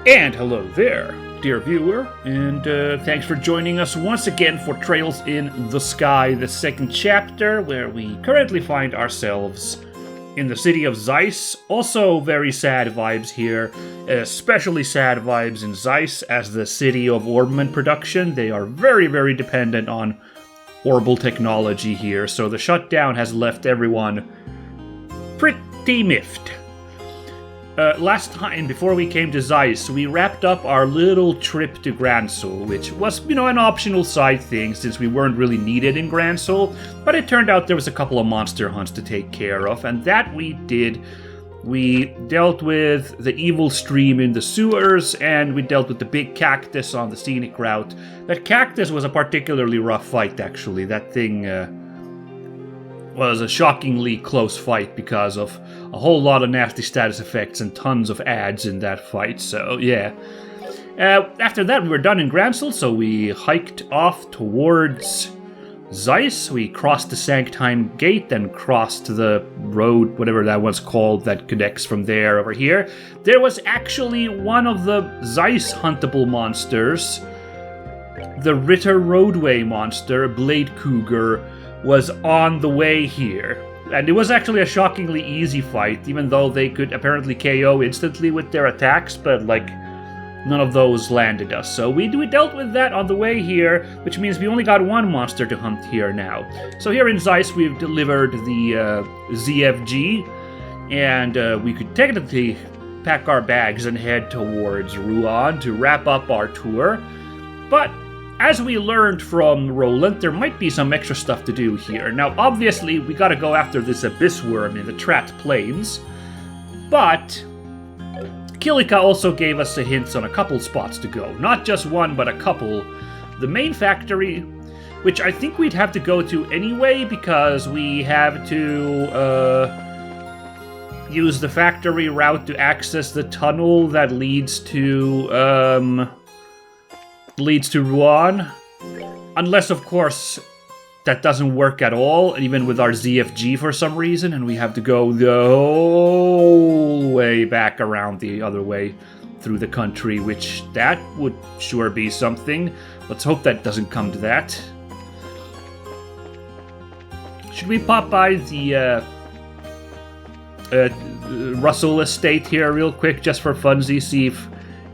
And hello there, dear viewer, and thanks for joining us once again for Trails in the Sky, the second chapter, where we currently find ourselves in the city of Zeiss. Also very sad vibes here, especially sad vibes in Zeiss as the city of Orbman production. They are very, very dependent on orbital technology here, so the shutdown has left everyone pretty miffed. Last time, before we came to Zeiss, we wrapped up our little trip to Gransul, which was, an optional side thing since we weren't really needed in Gransul, but it turned out there was a couple of monster hunts to take care of, and that we did. We dealt with the evil stream in the sewers, and we dealt with the big cactus on the scenic route. That cactus was a particularly rough fight, actually. That thing was a shockingly close fight because of a whole lot of nasty status effects and tons of ads in that fight, so yeah. After that we were done in Gransul, so we hiked off towards Zeiss. We crossed the Sanctime Gate and crossed the road, whatever that one's called, that connects from there over here. There was actually one of the Zeiss huntable monsters, the Ritter Roadway monster, Blade Cougar, was on the way here. And it was actually a shockingly easy fight, even though they could apparently KO instantly with their attacks, but none of those landed us. So we dealt with that on the way here, which means we only got one monster to hunt here now. So here in Zeiss we've delivered the ZFG, and we could technically pack our bags and head towards Rouen to wrap up our tour. But as we learned from Roland, there might be some extra stuff to do here. Now, obviously, we gotta go after this abyss worm in the Trat Plains, but Kilika also gave us the hints on a couple spots to go. Not just one, but a couple. The main factory, which I think we'd have to go to anyway, because we have to use the factory route to access the tunnel that leads to Rouen, unless of course that doesn't work at all, even with our ZFG for some reason, and we have to go the whole way back around the other way through the country, which that would sure be something. Let's hope that doesn't come to that. Should we pop by the Russell estate here real quick, just for funsies, see if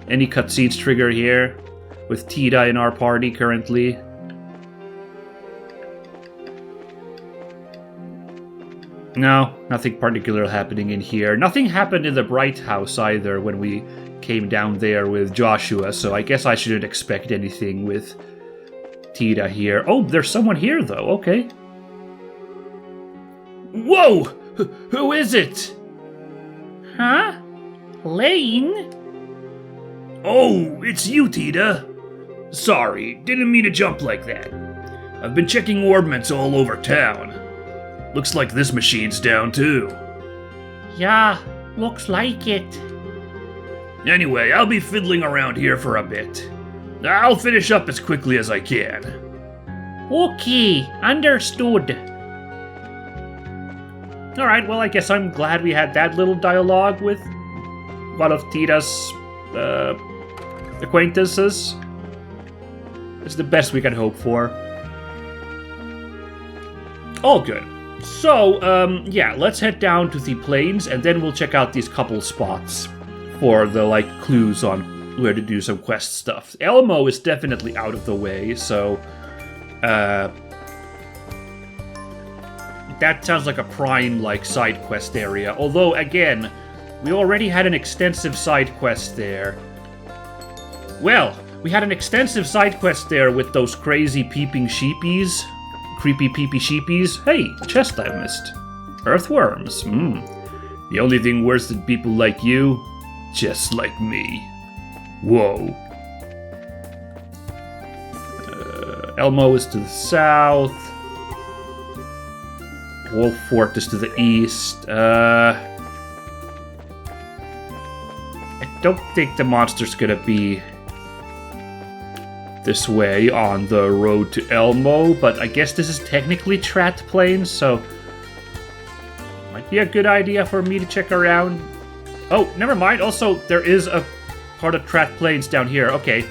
any cutscenes trigger here? With Tida in our party currently. No, nothing particular happening in here. Nothing happened in the Bright House either when we came down there with Joshua, so I guess I shouldn't expect anything with Tida here. Oh, there's someone here though, okay. Whoa! Who is it? Huh? Lane? Oh, it's you, Tida. Sorry, didn't mean to jump like that. I've been checking orbments all over town. Looks like this machine's down too. Yeah, looks like it. Anyway, I'll be fiddling around here for a bit. I'll finish up as quickly as I can. Okay, understood. Alright, well I guess I'm glad we had that little dialogue with one of Tida's acquaintances. It's the best we can hope for. All good. So, yeah, let's head down to the plains, and then we'll check out these couple spots for the, clues on where to do some quest stuff. Elmo is definitely out of the way, so, that sounds like a prime, side quest area. Although, again, we already had an extensive side quest there. Well, we had an extensive side quest there with those crazy peeping sheepies. Creepy peepy sheepies. Hey, chest I missed. Earthworms. The only thing worse than people like you, just like me. Whoa. Elmo is to the south. Wolf Fort is to the east. I don't think the monster's gonna be this way on the road to Elmo, but I guess this is technically Trat Plains, so might be a good idea for me to check around. Oh, never mind. Also, there is a part of Trat Plains down here. Okay.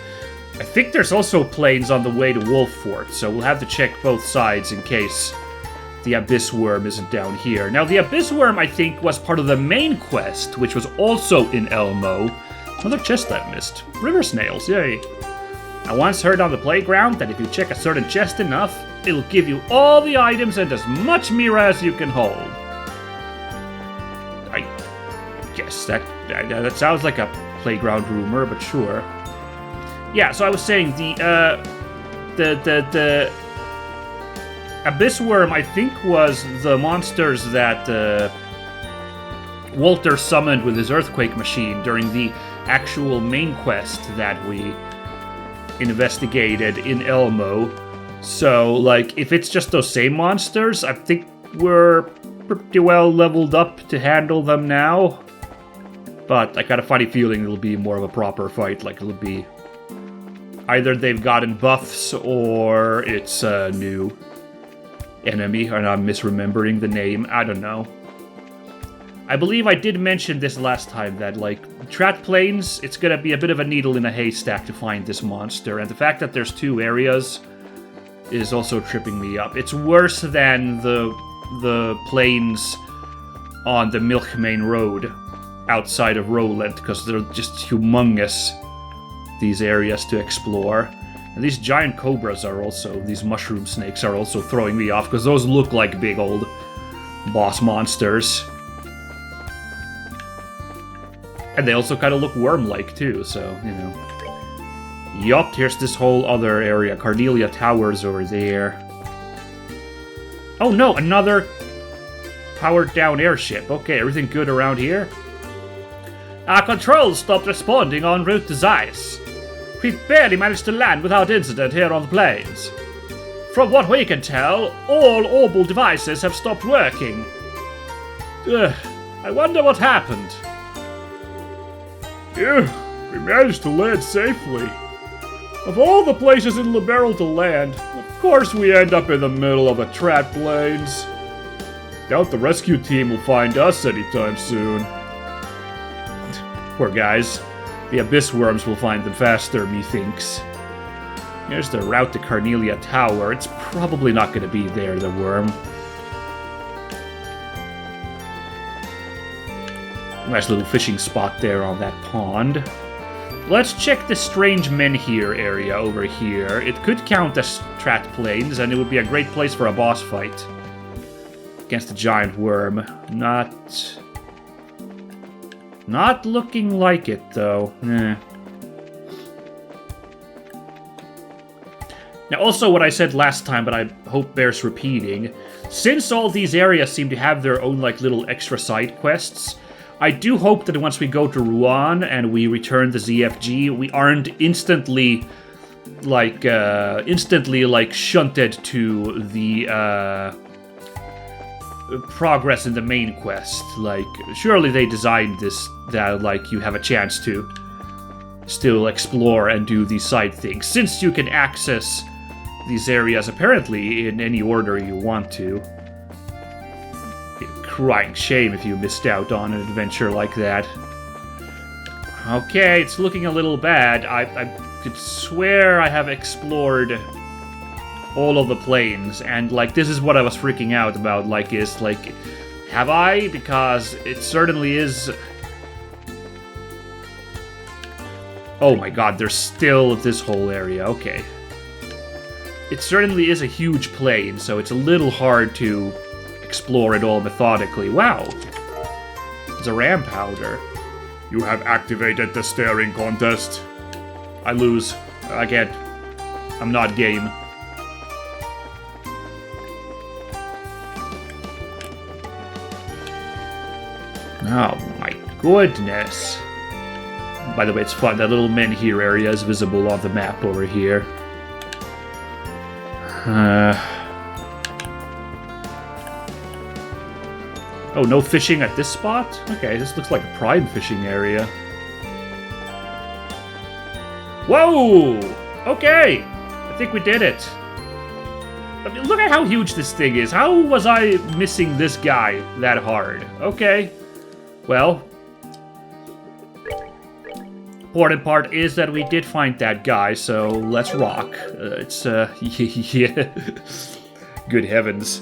I think there's also plains on the way to Wolf Fort, so we'll have to check both sides in case the Abyss Worm isn't down here. Now, the Abyss Worm, I think, was part of the main quest, which was also in Elmo. Another chest I missed. River snails, yay. I once heard on the playground that if you check a certain chest enough, it'll give you all the items and as much Mira as you can hold. I guess that sounds like a playground rumor, but sure. Yeah, so I was saying the Abyss Worm, I think, was the monsters that Walter summoned with his earthquake machine during the actual main quest that we investigated in Elmo. So, like, if it's just those same monsters, I think we're pretty well leveled up to handle them now. But I got a funny feeling it'll be more of a proper fight, like it'll be either they've gotten buffs or it's a new enemy, and I'm misremembering the name. I don't know. I believe I did mention this last time that, like, Trat Plains, it's gonna be a bit of a needle in a haystack to find this monster, and the fact that there's 2 areas is also tripping me up. It's worse than the plains on the Milkmain Road outside of Roland, because they're just humongous, these areas to explore. And these giant cobras are also, these mushroom snakes are also throwing me off, because those look like big old boss monsters. And they also kind of look worm-like too, so, you know. Yup, here's this whole other area. Carnelia Towers over there. Oh no, another powered-down airship. Okay, everything good around here? Our controls stopped responding en route to Zeiss. We barely managed to land without incident here on the plains. From what we can tell, all orbital devices have stopped working. I wonder what happened. Yeah, we managed to land safely. Of all the places in Liberal to land, of course we end up in the middle of a Trat Plains. Doubt the rescue team will find us anytime soon. Poor guys. The Abyss Worms will find them faster, methinks. Here's the route to Carnelia Tower. It's probably not going to be there, the worm. Nice little fishing spot there on that pond. Let's check the Strange Men Here area over here. It could count as Trat Plains, and it would be a great place for a boss fight. Against a giant worm. Not looking like it, though. Now, also what I said last time, but I hope bears repeating, since all these areas seem to have their own, like, little extra side quests, I do hope that once we go to Rouen and we return the ZFG, we aren't instantly shunted to the, progress in the main quest. Like, surely they designed this that, like, you have a chance to still explore and do these side things, since you can access these areas apparently in any order you want to. Crying shame if you missed out on an adventure like that. Okay, it's looking a little bad. I could swear I have explored all of the plains, and, like, this is what I was freaking out about, like, is, like, have I? Because it certainly is... Oh my god, there's still this whole area, okay. It certainly is a huge plain, so it's a little hard to explore it all methodically. Wow! It's a ram powder. You have activated the staring contest. I lose. Again. I'm not game. Oh my goodness. By the way, it's fun. That little Men Here area is visible on the map over here. Oh, no fishing at this spot? Okay, this looks like a prime fishing area. Whoa! Okay! I think we did it. I mean, look at how huge this thing is. How was I missing this guy that hard? Okay. Well. important part is that we did find that guy, so let's rock. Yeah. Good heavens.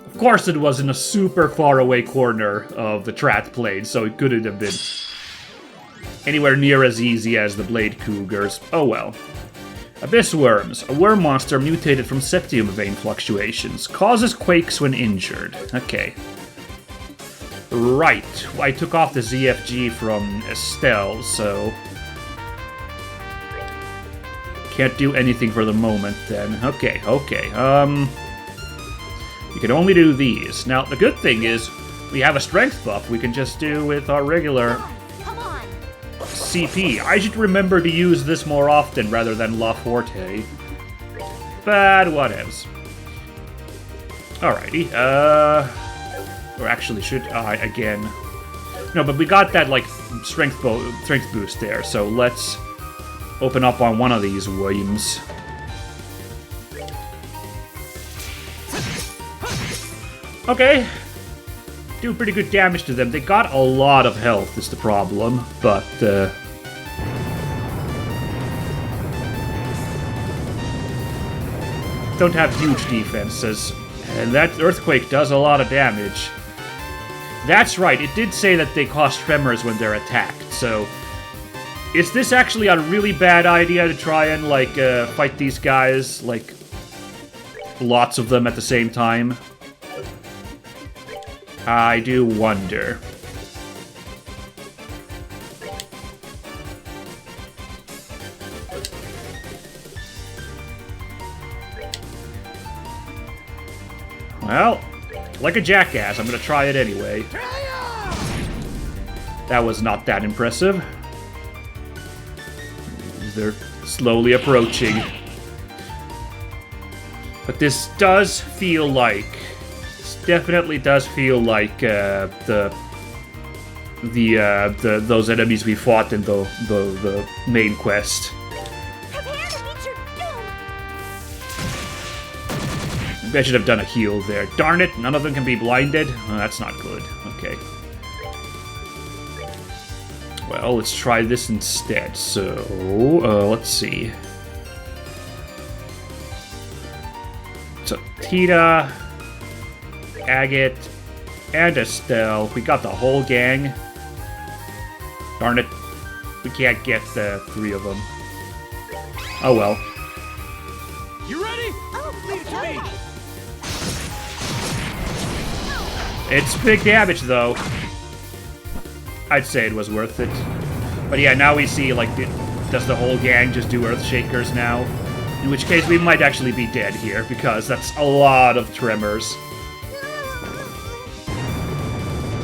Of course it was in a super far away corner of the Trat Plain, so it couldn't have been anywhere near as easy as the Blade Cougars. Oh well. Abyss Worms. A worm monster mutated from septium vein fluctuations. Causes quakes when injured. Okay. Right. I took off the ZFG from Estelle, so... Can't do anything for the moment, then. Okay. You can only do these. Now, the good thing is, we have a strength buff we can just do with our regular CP. I should remember to use this more often rather than La Forte. But whatevs. Alrighty, or actually should I again? No, but we got that, like, strength boost there, so let's open up on one of these worms. Okay. Do pretty good damage to them. They got a lot of health is the problem, but don't have huge defenses. And that Earthquake does a lot of damage. That's right, it did say that they cause tremors when they're attacked, so... Is this actually a really bad idea to try and, like, fight these guys, like, lots of them at the same time? I do wonder. Well, like a jackass, I'm gonna try it anyway. That was not that impressive. They're slowly approaching. But this does feel like... Definitely does feel like those enemies we fought in the main quest. Prepare to meet your doom. Maybe I should have done a heal there. Darn it, none of them can be blinded. Oh, that's not good. Okay. Well, let's try this instead. So, let's see. So, Tita, Agate, and Estelle. We got the whole gang. Darn it. We can't get the 3 of them. Oh well. You ready? Oh, Leave it to me. It's big damage, though. I'd say it was worth it. But yeah, now we see, like, does the whole gang just do Earthshakers now? In which case, we might actually be dead here, because that's a lot of tremors.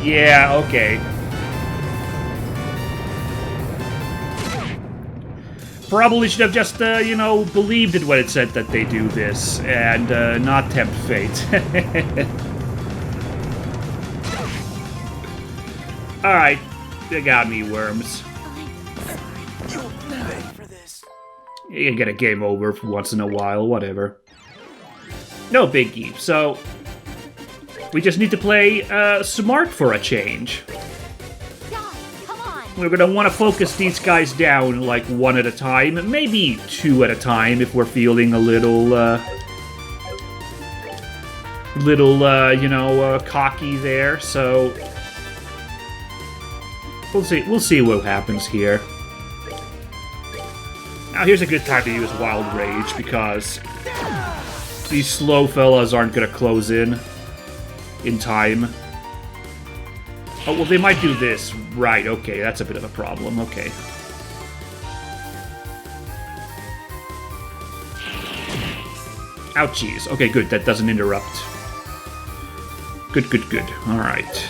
Yeah, okay. Probably should have just, you know, believed it when it said that they do this, and not tempt fate. Alright, they got me, worms. You'll pay for this. You can get a game over for once in a while, whatever. No biggie, so... We just need to play smart for a change. God, come on. We're gonna want to focus these guys down, like, 1 at a time. Maybe 2 at a time if we're feeling a little, you know, cocky there, so... We'll see what happens here. Now here's a good time to use Wild Rage, because these slow fellas aren't gonna close in time. Oh, well, they might do this. Right, okay, that's a bit of a problem. Okay. Ouchies. Okay, good, that doesn't interrupt. Good. Alright.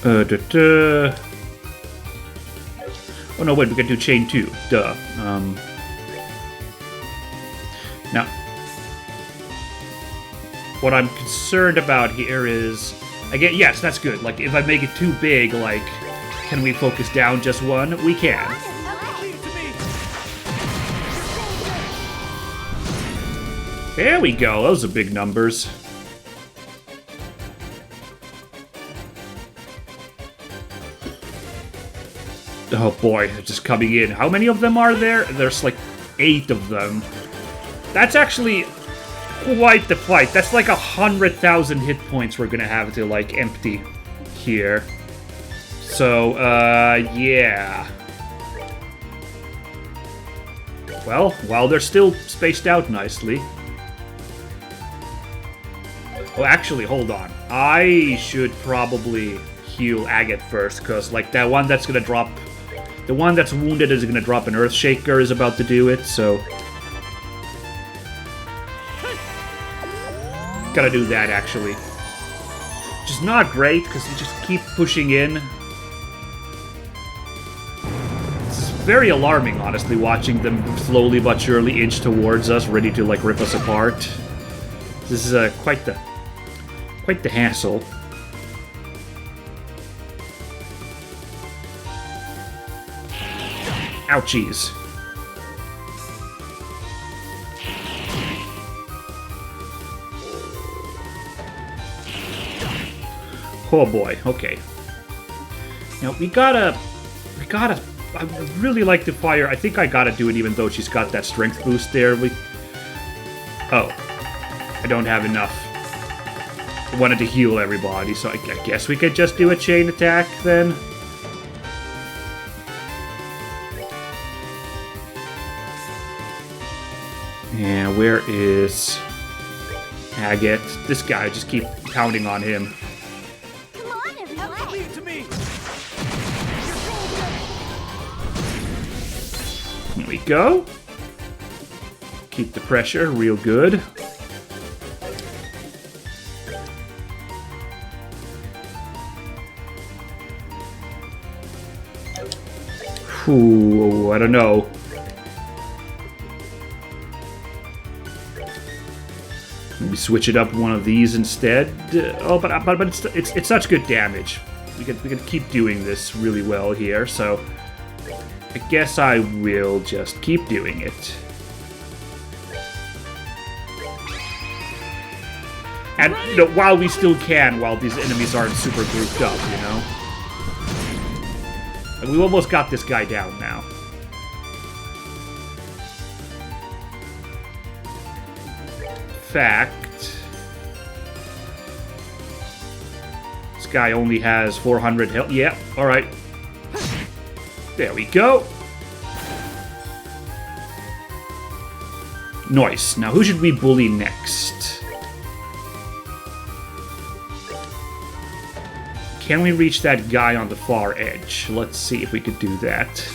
Oh no, wait, we can do chain 2. Duh. Now, what I'm concerned about here is... Again, yes, that's good. Like, if I make it too big, like, can we focus down just 1? We can. Leave it to me. There we go. Those are big numbers. Oh boy, they're just coming in. How many of them are there? There's like 8 of them. That's actually quite the fight. That's like 100,000 hit points we're gonna have to like empty here. So, yeah. Well, while they're still spaced out nicely. Oh, actually, hold on. I should probably heal Agate first, because like that one that's gonna drop... The one that's wounded is gonna drop an Earthshaker is about to do it, so... Gotta do that, actually. Which is not great, because you just keep pushing in. It's very alarming, honestly, watching them slowly but surely inch towards us, ready to, like, rip us apart. This is quite the hassle. Ouchies. Oh boy, okay. Now we gotta... I would really like to fire... I think I gotta do it even though she's got that strength boost there. Oh. I don't have enough. I wanted to heal everybody, so I guess we could just do a chain attack then. And where is Agate? This guy, just keep pounding on him. Come on, everyone. Leave it to me. Here we go. Keep the pressure real good. Ooh, I don't know. Maybe switch it up one of these instead. Oh, but it's such good damage. We can keep doing this really well here. So I guess I will just keep doing it. And you know, while we still can, while these enemies aren't super grouped up, you know. And we almost got this guy down now. Fact, this guy only has 400 health. Yeah, all right. There we go. Nice. Now, who should we bully next? Can we reach that guy on the far edge? Let's see if we could do that.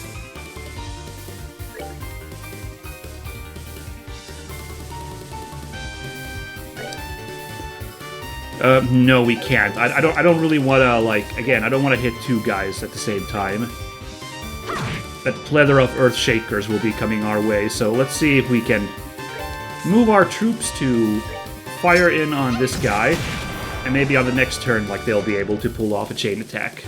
No, we can't. I don't really want to, like, again, I don't want to hit 2 guys at the same time. That plethora of Earthshakers will be coming our way, so let's see if we can move our troops to fire in on this guy, and maybe on the next turn, like, they'll be able to pull off a chain attack.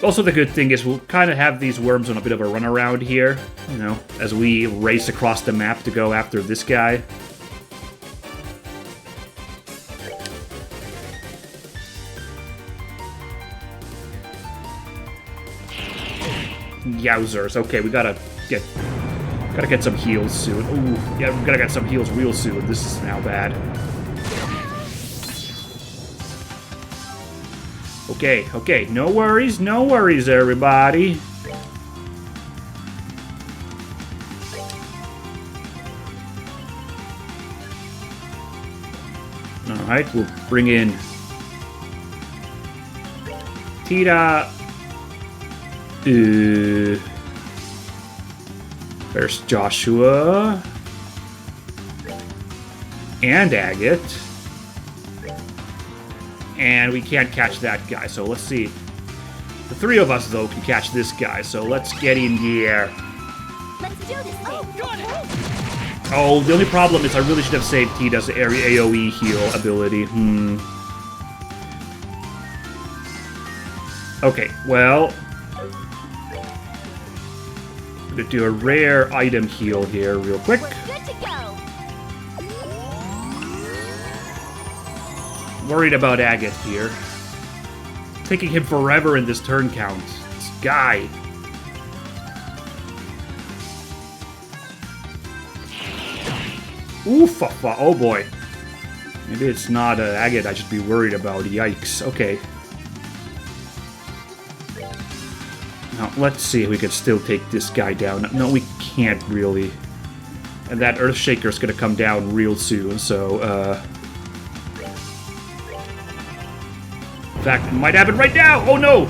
Also, the good thing is we'll kind of have these worms on a bit of a runaround here, you know, as we race across the map to go after this guy. Yowzers. Okay, we gotta get some heals soon. Ooh, yeah, we gotta get some heals real soon. This is now bad. Okay, no worries, everybody. Alright, we'll bring in Tita. There's Joshua. And Agate. And we can't catch that guy, so let's see. The 3 of us, though, can catch this guy, so let's get in here. Let's do this. Oh, got it. Oh, the only problem is I really should have saved Tita's AoE heal ability. Okay, well... I'm gonna do a rare item heal here real quick. We're good to go. Worried about Agate here. Taking him forever in this turn count. It's guy. Oof, oh boy. Maybe it's not an agate I should be worried about. Yikes. Okay. Now, let's see if we can still take this guy down. No, we can't really. And that Earthshaker's gonna come down real soon, so, in fact, it might happen right now! Oh no!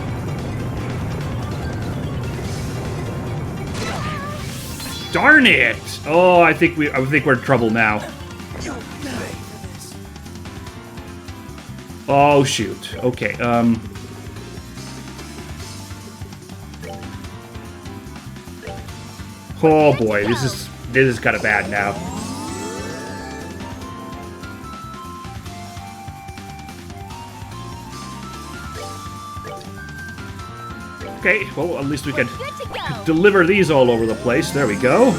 Darn it! Oh, I think we're in trouble now. Oh shoot. Okay, oh boy, this is kind of bad now. Okay, well, at least we can Good to go. deliver these all over the place. There we go.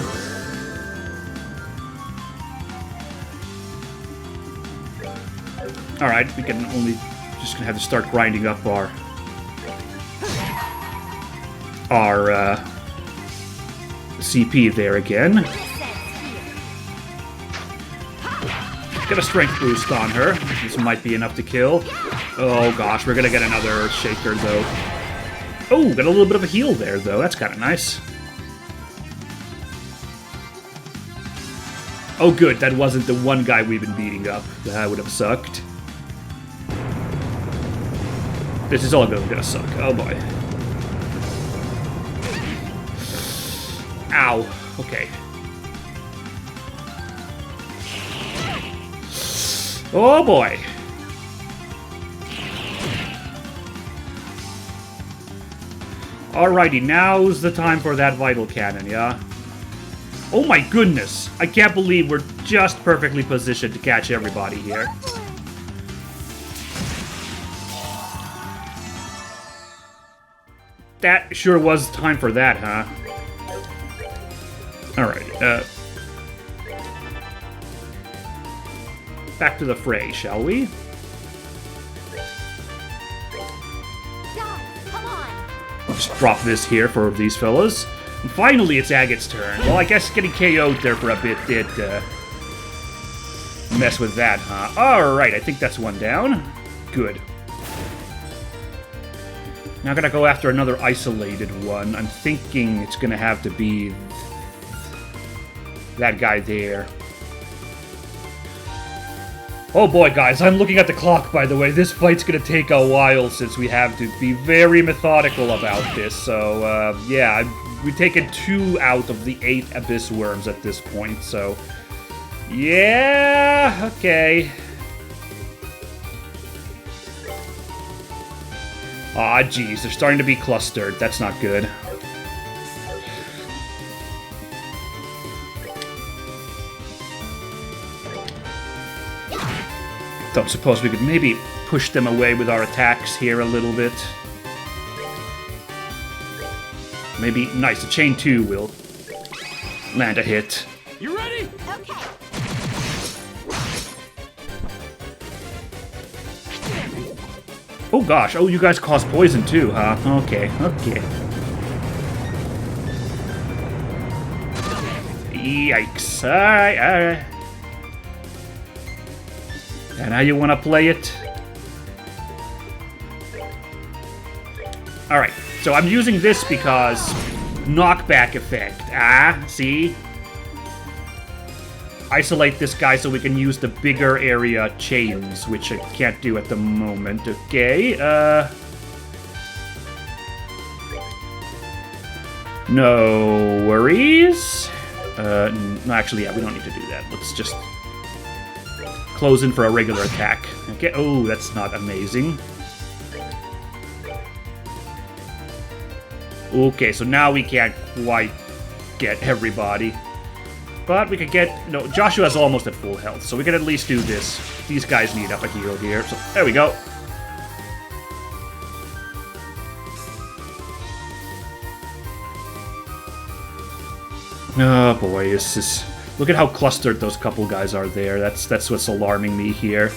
Alright, we can only just gonna have to start grinding up our CP there again. Get a strength boost on her. This might be enough to kill. Oh gosh, we're gonna get another shaker though. Oh, got a little bit of a heal there though. That's kind of nice. Oh good, that wasn't the one guy we've been beating up. That would have sucked. This is all gonna suck. Oh boy. Ow. Okay. Oh boy. Alrighty, now's the time for that vital cannon, yeah? Oh my goodness! I can't believe we're just perfectly positioned to catch everybody here. That sure was time for that, huh? Alright, back to the fray, shall we? Guys, come on. Just drop this here for these fellas. And finally, it's Agate's turn. Well, I guess getting KO'd there for a bit did mess with that, huh? Alright, I think that's one down. Good. Now I'm gonna go after another isolated one. I'm thinking it's gonna have to be that guy there. Oh boy, guys, I'm looking at the clock, by the way. This fight's gonna take a while since we have to be very methodical about this. So, yeah, we've taken 2 out of the 8 Abyss Worms at this point, so... yeah, okay. Aw, geez, they're starting to be clustered. That's not good. Don't suppose we could maybe push them away with our attacks here a little bit. Maybe, nice, a chain 2 will land a hit. You ready? Okay. Oh gosh, oh you guys cause poison too, huh? Okay, okay. Yikes. Alright, alright. And how you want to play it? Alright, so I'm using this because knockback effect. Ah, see? Isolate this guy so we can use the bigger area chains, which I can't do at the moment. Okay, no worries. No, actually, yeah, we don't need to do that. Let's just close in for a regular attack. Okay, oh, that's not amazing. Okay, so now we can't quite get everybody. But we can get... no, Joshua's almost at full health, so we can at least do this. These guys need up a heal here, so there we go. Oh boy, this is... look at how clustered those couple guys are there. That's what's alarming me here.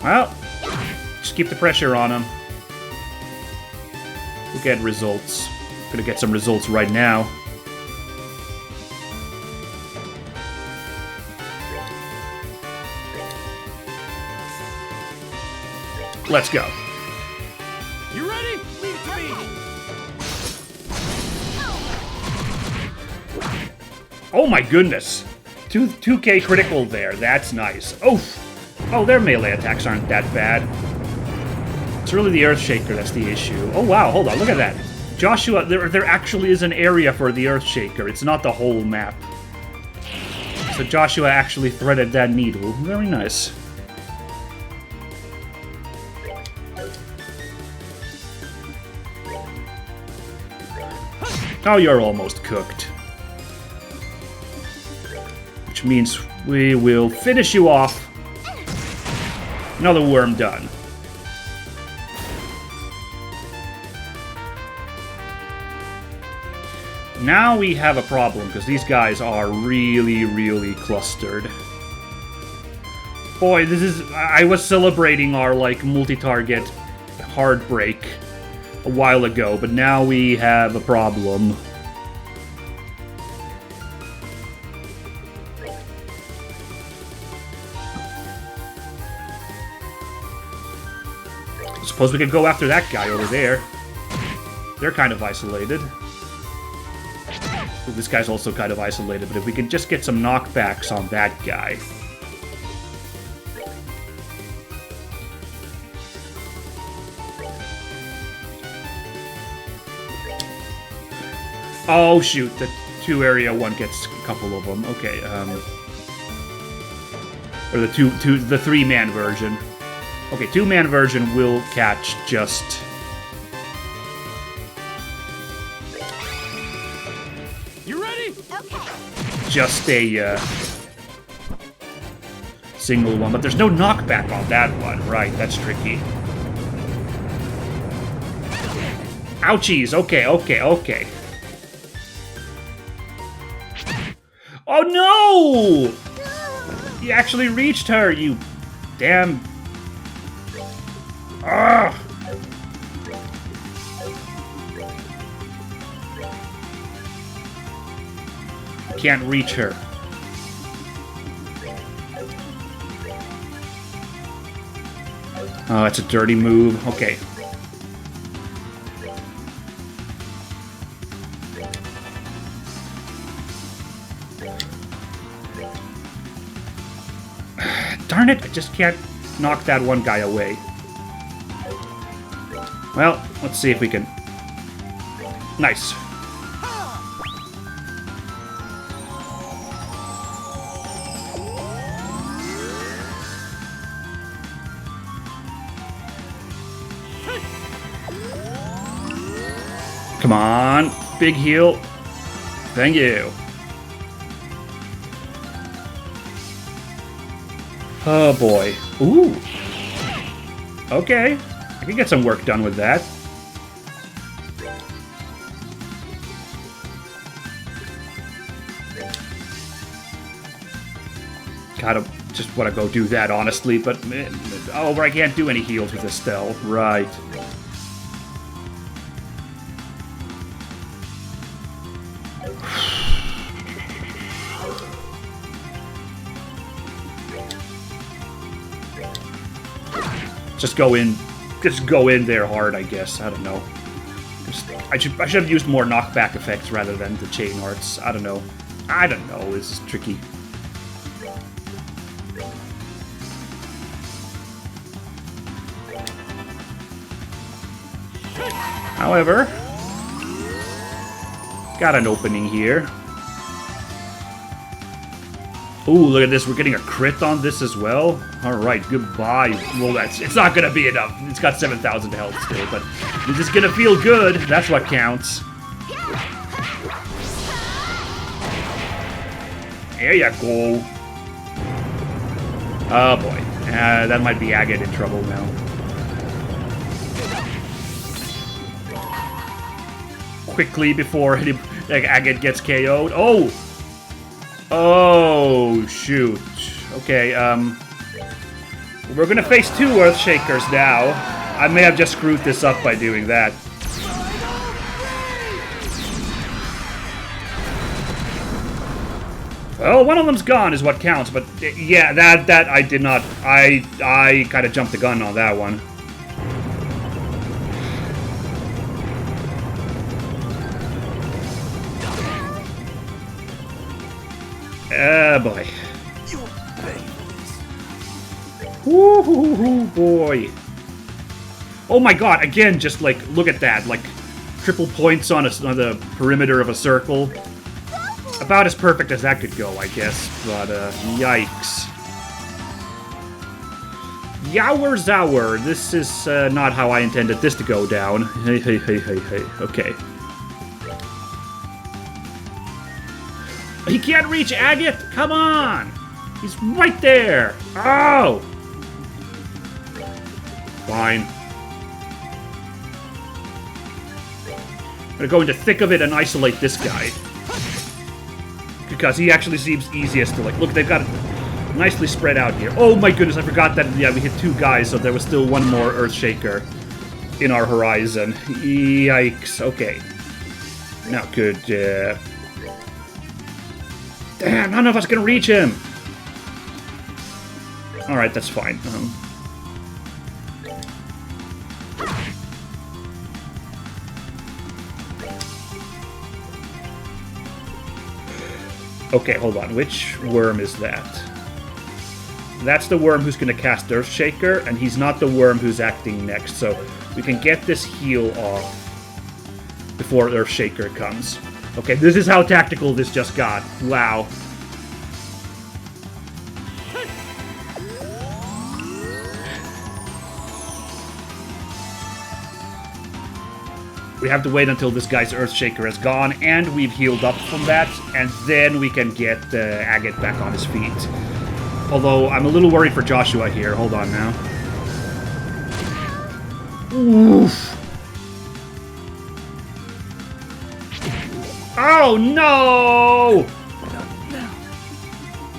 Well, Just keep the pressure on him. We'll get results. Gonna get some results right now. Let's go. You ready? Leave it to me. Oh my goodness. 2k critical there. That's nice. Oh, their melee attacks aren't that bad. It's really the Earthshaker that's the issue. Oh wow, hold on, look at that. Joshua, there actually is an area for the Earthshaker. It's not the whole map. So Joshua actually threaded that needle. Very nice. Oh, you're almost cooked. Which means we will finish you off. Another worm done. Now we have a problem, because these guys are really, really clustered. Boy, this is... I was celebrating our, like, multi-target heartbreak a while ago, but now we have a problem. Suppose we could go after that guy over there. They're kind of isolated. This guy's also kind of isolated, but if we can just get some knockbacks on that guy. Oh shoot, the 2 area 1 gets a couple of them. Okay, or the 3-man version. Okay, 2-man version will catch just... You ready? just a single one, but there's no knockback on that one. Right, that's tricky. Ouchies, okay. Oh no! You actually reached her, you damn... Ugh! Can't reach her. Oh, that's a dirty move. Okay. Darn it, I just can't knock that one guy away. Well, let's see if we can... Nice. Come on, big heal. Thank you. Oh boy. Ooh. Okay. I can get some work done with that. Gotta just want to go do that, honestly, but... Oh, I can't do any heals with Estelle. Right. Just go in there hard, I guess. I don't know. I should have used more knockback effects rather than the chain arts. I don't know. This is tricky. However, got an opening here. Ooh, look at this. We're getting a crit on this as well. All right, goodbye. Well, it's not going to be enough. It's got 7,000 health still, but it's just going to feel good. That's what counts. There you go. Oh, boy. That might be Agate in trouble now. Quickly before Agate gets KO'd. Oh! Oh, shoot. Okay, We're gonna face 2 Earthshakers now. I may have just screwed this up by doing that. Well, one of them's gone is what counts, but yeah, that I did not. I kind of jumped the gun on that one. Boy. Woo boy. Oh my god, again, just like, look at that. Like, triple points on the perimeter of a circle. About as perfect as that could go, I guess. But, yikes. Yower zower. This is not how I intended this to go down. Hey. Okay. He can't reach Agate? Come on! He's right there! Oh! Fine. I'm gonna go into thick of it and isolate this guy. Because he actually seems easiest to, like, look, they've got it nicely spread out here. Oh my goodness, I forgot that, yeah, we hit 2 guys, so there was still one more Earthshaker in our horizon. Yikes, okay. Not good, damn, none of us can reach him! Alright, that's fine. Okay, hold on. Which worm is that? That's the worm who's going to cast Earthshaker, and he's not the worm who's acting next, so we can get this heal off before Earthshaker comes. Okay, this is how tactical this just got. Wow. We have to wait until this guy's Earthshaker is gone, and we've healed up from that, and then we can get Agate back on his feet. Although, I'm a little worried for Joshua here. Hold on now. Oof. Oh, no!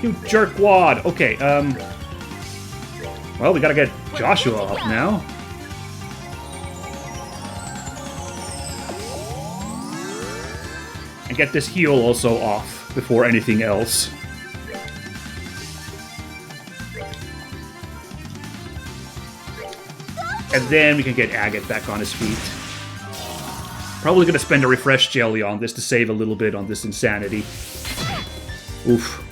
You jerkwad. Okay, well, we gotta get Joshua up now. And get this heal also off before anything else. And then we can get Agate back on his feet. Probably gonna spend a refresh jelly on this to save a little bit on this insanity. Oof.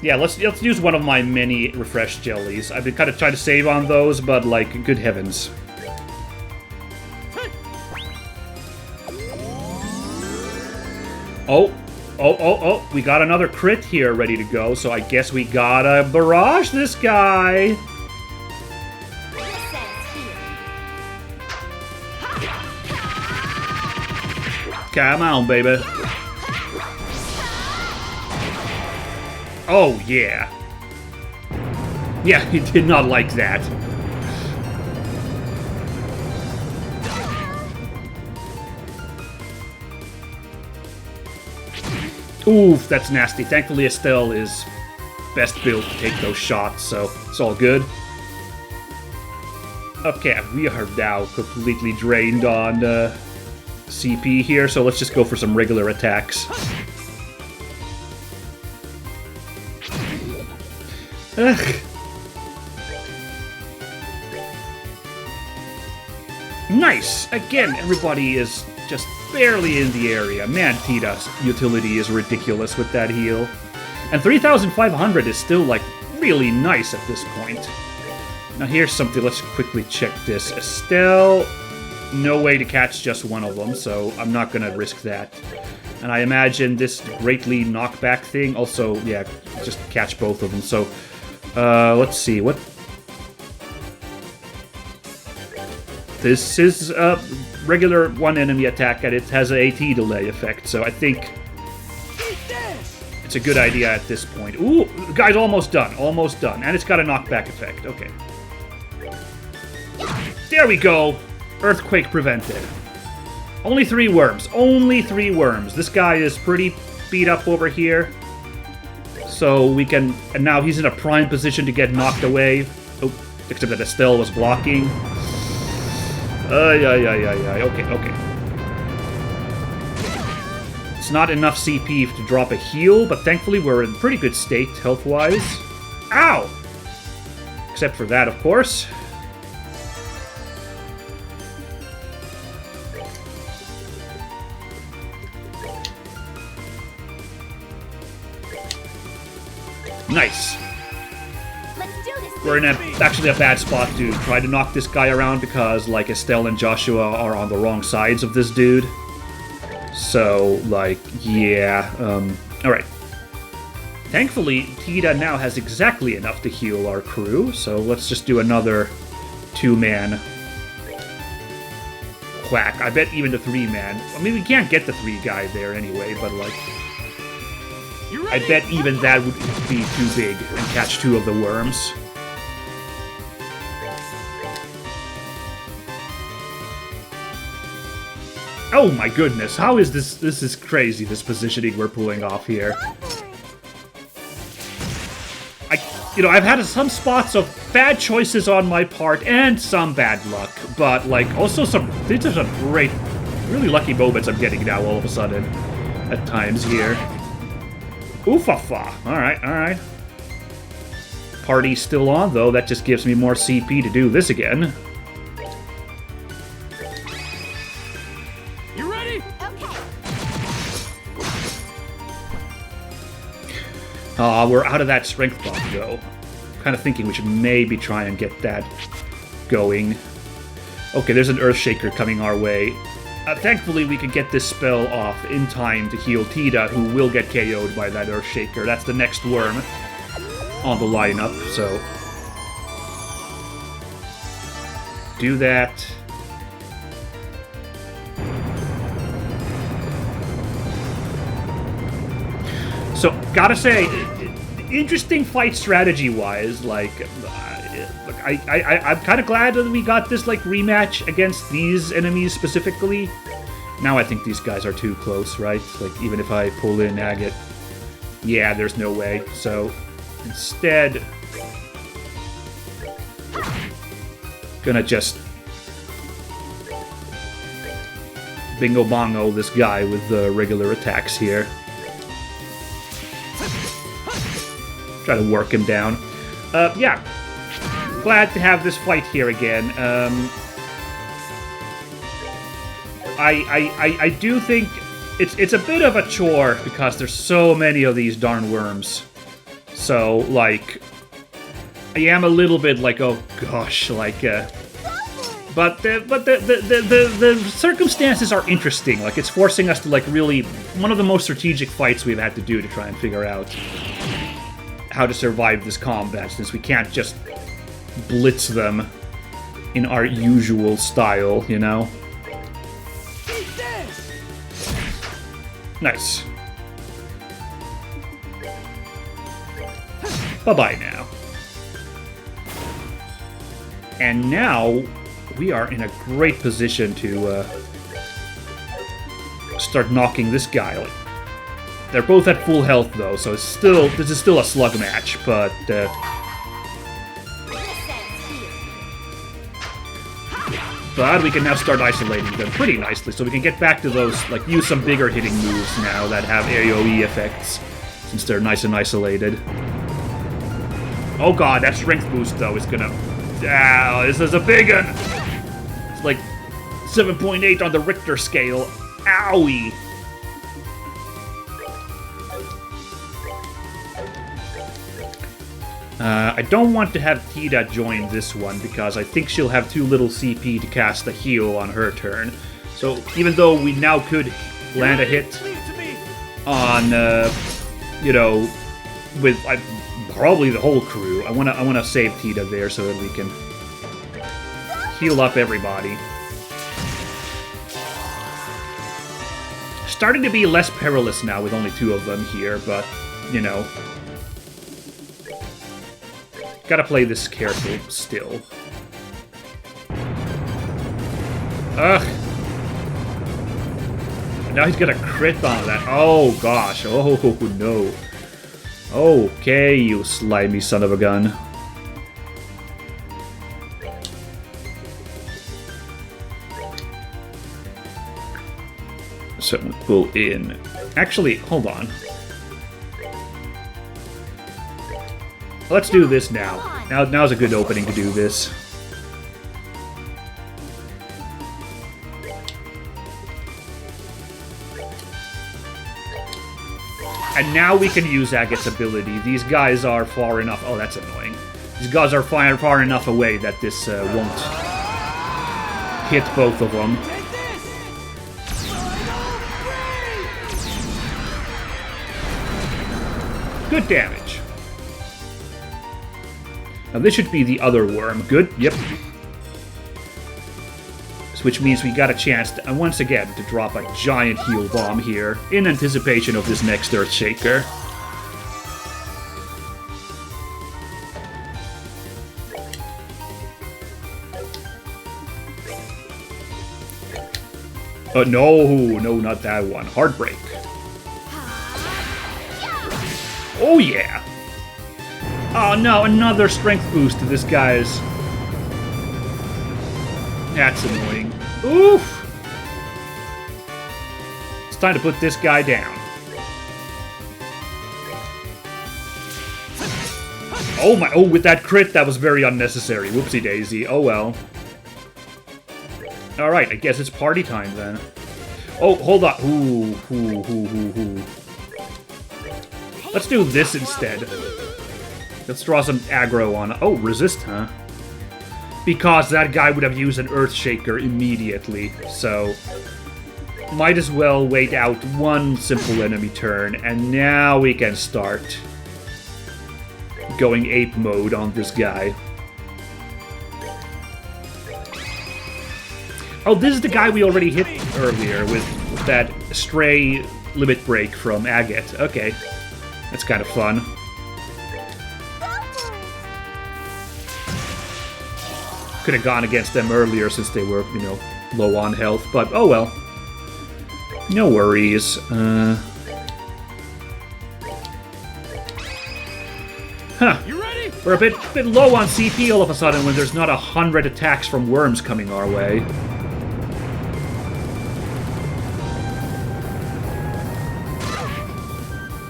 Yeah, let's use one of my many refresh jellies. I've been kind of trying to save on those, but like, good heavens. Oh, we got another crit here ready to go, so I guess we gotta barrage this guy. Come on, baby. Oh, yeah. Yeah, he did not like that. Oof, that's nasty. Thankfully, Estelle is best built to take those shots, so it's all good. Okay, we are now completely drained on CP here, so let's just go for some regular attacks. Ugh. Nice! Again, everybody is just barely in the area. Man, Tita's utility is ridiculous with that heal. And 3,500 is still, like, really nice at this point. Now here's something, let's quickly check this. Estelle, no way to catch just one of them, so I'm not gonna risk that. And I imagine this greatly knockback thing also, yeah, just catch both of them. So, let's see, what... This is a regular one enemy attack, and it has an AT delay effect, so I think it's a good idea at this point. Ooh, the guy's almost done, and it's got a knockback effect, okay. There we go! Earthquake prevented. Only 3 worms, only 3 worms. This guy is pretty beat up over here. So we can... And now he's in a prime position to get knocked away. Oh, except that Estelle was blocking. Okay, okay. It's not enough CP to drop a heal, but thankfully we're in pretty good state, health-wise. Ow! Except for that, of course. Nice. Let's do this. We're in actually a bad spot to try to knock this guy around because, like, Estelle and Joshua are on the wrong sides of this dude. So, like, yeah. Alright. Thankfully, Tita now has exactly enough to heal our crew, so let's just do another 2-man whack. I bet even the 3-man... I mean, we can't get the 3 guy there anyway, but, like... I bet even that would be too big and catch 2 of the worms. Oh my goodness, how is this? This is crazy, this positioning we're pulling off here. I've had some spots of bad choices on my part and some bad luck, but, like, also these are some great, really lucky moments I'm getting now all of a sudden at times here. Oofafa. Alright, alright. Party's still on, though. That just gives me more CP to do this again. You ready? Okay. We're out of that strength bomb, though. Kind of thinking we should maybe try and get that going. Okay, there's an Earthshaker coming our way. Thankfully, we can get this spell off in time to heal Tita, who will get KO'd by that Earthshaker. That's the next worm on the lineup, so... do that. So, gotta say, interesting fight strategy-wise, like... I'm kind of glad that we got this, like, rematch against these enemies specifically. Now I think these guys are too close, right? Like, even if I pull in Agate, yeah, there's no way. So, instead, gonna just bingo bongo this guy with the regular attacks here. Try to work him down. Yeah. Glad to have this fight here again. I do think it's a bit of a chore because there's so many of these darn worms. So, like, I am a little bit like, oh gosh, like, but the circumstances are interesting. Like, it's forcing us to, like, really one of the most strategic fights we've had to do to try and figure out how to survive this combat, since we can't just blitz them in our usual style, you know? Nice. Bye-bye now. And now, we are in a great position to start knocking this guy. Like, they're both at full health, though, so it's still, this is still a slug match, but... but we can now start isolating them pretty nicely, so we can get back to those, like, use some bigger hitting moves now that have AoE effects, since they're nice and isolated. Oh god, that strength boost, though, is gonna... ah, this is a big one! It's like 7.8 on the Richter scale. Owie! I don't want to have Tita join this one, because I think she'll have too little CP to cast a heal on her turn. So, even though we now could land a hit on, you know, with probably the whole crew, I wanna save Tita there so that we can heal up everybody. Starting to be less perilous now with only 2 of them here, but, you know... gotta play this careful still. Ugh. Now he's gonna crit on that. Oh gosh. Oh no. Okay, you slimy son of a gun. So pull in. Actually, hold on. Let's do this now. Now's a good opening to do this. And now we can use Agat's ability. These guys are far enough... Oh, that's annoying. These guys are far enough away that this won't hit both of them. Good damage. Now this should be the other worm. Good. Yep. Which means we got a chance, to, once again, to drop a giant heal bomb here, in anticipation of this next Earthshaker. No, not that one. Heartbreak. Oh yeah! Oh no, another strength boost to this guy's... That's annoying. Oof! It's time to put this guy down. Oh my, oh, with that crit, that was very unnecessary. Whoopsie daisy. Oh well. Alright, I guess it's party time then. Oh, hold on. Ooh. Let's do this instead. Let's draw some aggro on... Oh, resist, huh? Because that guy would have used an Earthshaker immediately, so... Might as well wait out one simple enemy turn, and now we can start going ape mode on this guy. Oh, this is the guy we already hit earlier with that stray limit break from Agat. Okay, that's kind of fun. Could have gone against them earlier since they were, you know, low on health, but oh well. No worries. Huh. You ready? We're a bit low on CP all of a sudden when there's not 100 attacks from worms coming our way.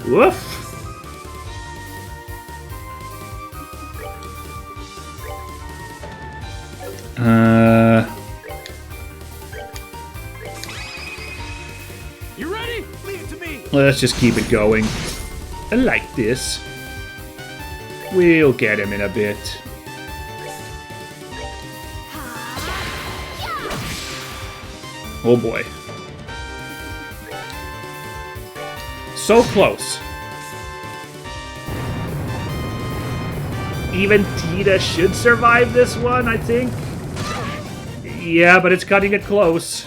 Woof! You ready? Leave it to me. Let's just keep it going. I like this. We'll get him in a bit. Oh boy. So close. Even Tita should survive this one, I think. Yeah, but it's cutting it close.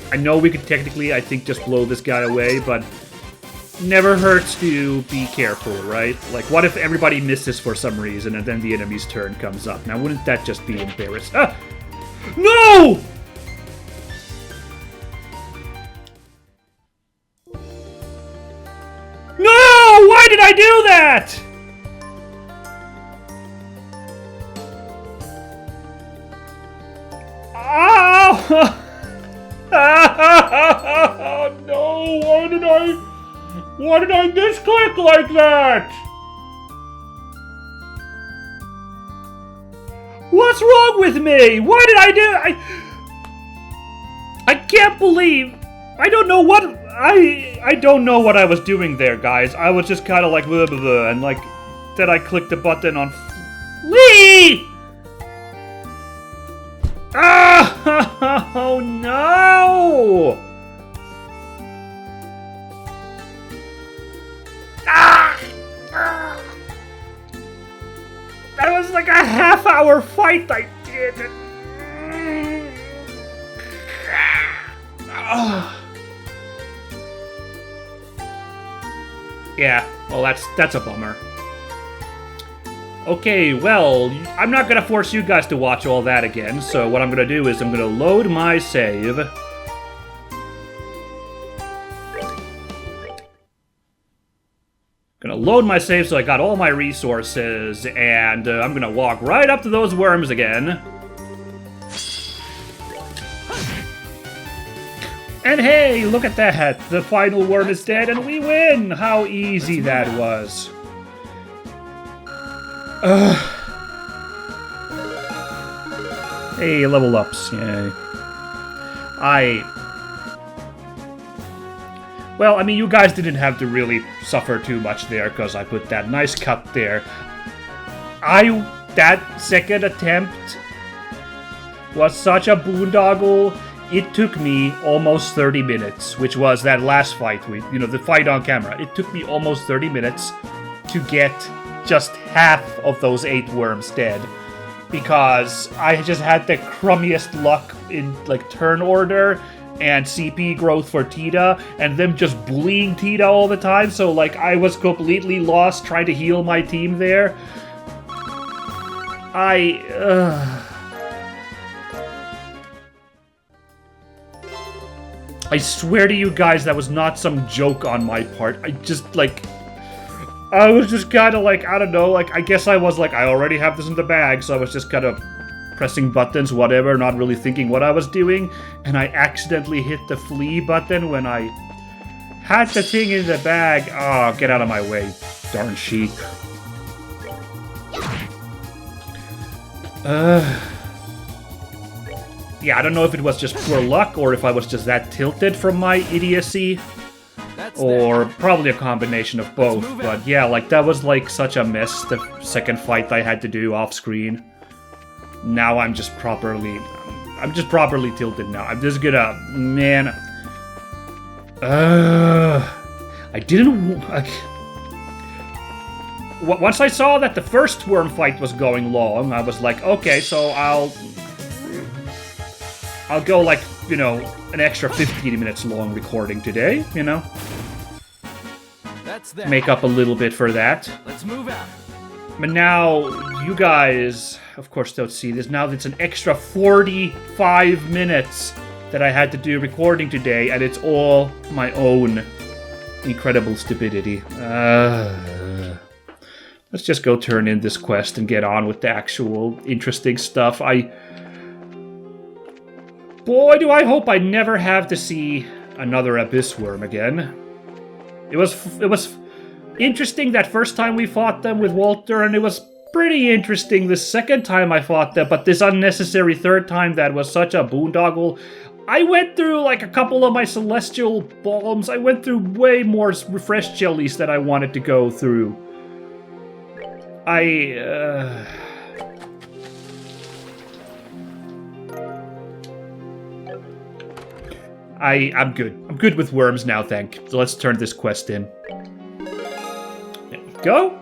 I know we could technically, I think, just blow this guy away, but never hurts to be careful, right? Like, what if everybody misses for some reason and then the enemy's turn comes up? Now, wouldn't that just be embarrassing? Ah! No! No! Why did I do that? Oh! Oh no! Why did I misclick like that? What's wrong with me? Why did I do? I can't believe. I don't know what I don't know what I was doing there, guys. I was just kind of like blah, blah, blah, and like then I clicked the button on Lee. Ah! Oh no! Ah! That was like a half-hour fight I did. Yeah, well that's a bummer. Okay, well, I'm not gonna force you guys to watch all that again, so what I'm gonna do is I'm gonna load my save. Gonna load my save so I got all my resources, and I'm gonna walk right up to those worms again. And hey, look at that! The final worm is dead and we win! How easy that was. Hey, level ups, yay. Well, I mean, you guys didn't have to really suffer too much there, because I put that nice cut there. That second attempt was such a boondoggle. It took me almost 30 minutes, which was that last fight, the fight on camera. It took me almost 30 minutes to get just half of those 8 worms dead. Because I just had the crummiest luck in, like, turn order and CP growth for Tita, and them just bullying Tita all the time, so, like, I was completely lost trying to heal my team there. I swear to you guys, that was not some joke on my part. I was just kind of like, I don't know, like, I guess I was like, I already have this in the bag, so I was just kind of pressing buttons, whatever, not really thinking what I was doing, and I accidentally hit the flee button when I had the thing in the bag. Oh, get out of my way, darn sheep. Yeah, I don't know if it was just pure luck, or if I was just that tilted from my idiocy. Or probably a combination of both, but yeah, like, that was, like, such a mess, the second fight I had to do off-screen. Now I'm just properly tilted now. I'm just gonna, man... I didn't... Once I saw that the first worm fight was going long, I was like, okay, so I'll go, like, an extra 15 minutes long recording today, That's that. Make up a little bit for that. Let's move out. But now, you guys, of course, don't see this. Now it's an extra 45 minutes that I had to do recording today, and it's all my own incredible stupidity. Let's just go turn in this quest and get on with the actual interesting stuff. Boy, do I hope I never have to see another Abyss Worm again. It was interesting that first time we fought them with Walter, and it was pretty interesting the second time I fought them, but this unnecessary third time that was such a boondoggle. I went through, like, a couple of my Celestial Bombs. I went through way more refresh jellies than I wanted to go through. I'm good. I'm good with worms now, So let's turn this quest in. There we go.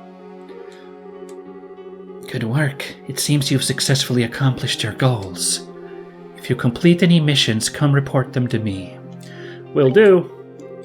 Good work. It seems you've successfully accomplished your goals. If you complete any missions, come report them to me. Will do.